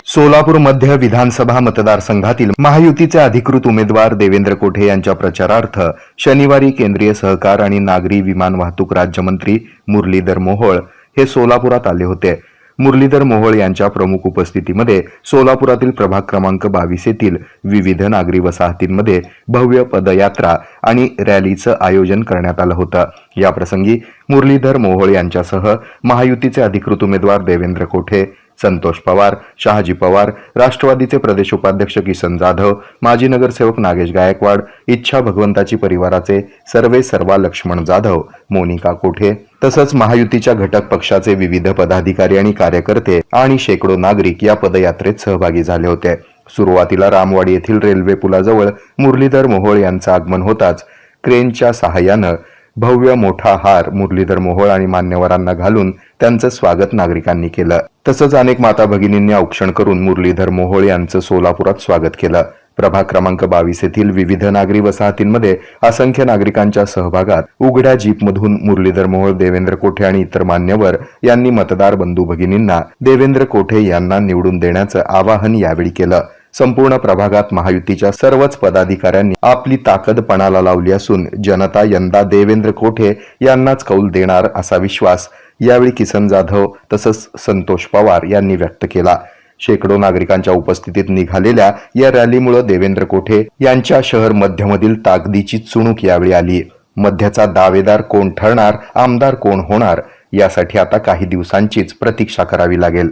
सोलापूर मध्य विधानसभा मतदारसंघातील महायुतीचे अधिकृत उमेदवार देवेंद्र कोठे यांच्या प्रचारार्थ शनिवारी केंद्रीय सहकार आणि नागरी विमान वाहतूक राज्यमंत्री मुरलीधर मोहोळ हे सोलापुरात आले होते. मुरलीधर मोहोळ यांच्या प्रमुख उपस्थितीमध्ये सोलापुरातील प्रभाग क्रमांक 22 येथील विविध नागरी वसाहतींमध्ये भव्य पदयात्रा आणि रॅलीचं आयोजन करण्यात आलं होतं. या प्रसंगी मुरलीधर मोहोळ यांच्यासह महायुतीचे अधिकृत उमेदवार देवेंद्र कोठे, संतोष पवार, शहाजी पवार, राष्ट्रवादीचे प्रदेश उपाध्यक्ष किसन जाधव, माजी नगरसेवक नागेश गायकवाड, इच्छा भगवंताची परिवाराचे सर्वेसर्वा लक्ष्मण जाधव, मोनिका कोठे तसंच महायुतीच्या घटक पक्षाचे विविध पदाधिकारी आणि कार्यकर्ते आणि शेकडो नागरिक या पदयात्रेत सहभागी झाले होते. सुरुवातीला रामवाडी येथील रेल्वे पुलाजवळ मुरलीधर मोहोळ यांचं आगमन होताच क्रेनच्या सहाय्यानं भव्य मोठा हार मुरलीधर मोहोळ आणि मान्यवरांना घालून त्यांचं स्वागत नागरिकांनी केलं. तसंच अनेक माता भगिनींनी औक्षण करून मुरलीधर मोहोळ यांचं सोलापुरात स्वागत केलं. प्रभाग क्रमांक 22 येथील विविध नागरी वसाहतींमध्ये असंख्य नागरिकांच्या सहभागात उघड्या जीपमधून मुरलीधर मोहोळ, देवेंद्र कोठे आणि इतर मान्यवर यांनी मतदार बंधू भगिनींना देवेंद्र कोठे यांना निवडून देण्याचं आवाहन यावेळी केलं. संपूर्ण प्रभागात महायुतीच्या सर्वच पदाधिकाऱ्यांनी आपली ताकद पणाला लावली असून जनता यंदा देवेंद्र कोठे यांनाच कौल देणार असा विश्वास यावेळी किसन जाधव तसंच संतोष पवार यांनी व्यक्त केला. शेकडो नागरिकांच्या उपस्थितीत निघालेल्या या रॅलीमुळे देवेंद्र कोठे यांच्या शहर मध्यमधील ताकदीची चुणूक यावेळी आली. मध्यचा दावेदार कोण ठरणार, आमदार कोण होणार यासाठी आता काही दिवसांचीच प्रतीक्षा करावी लागेल.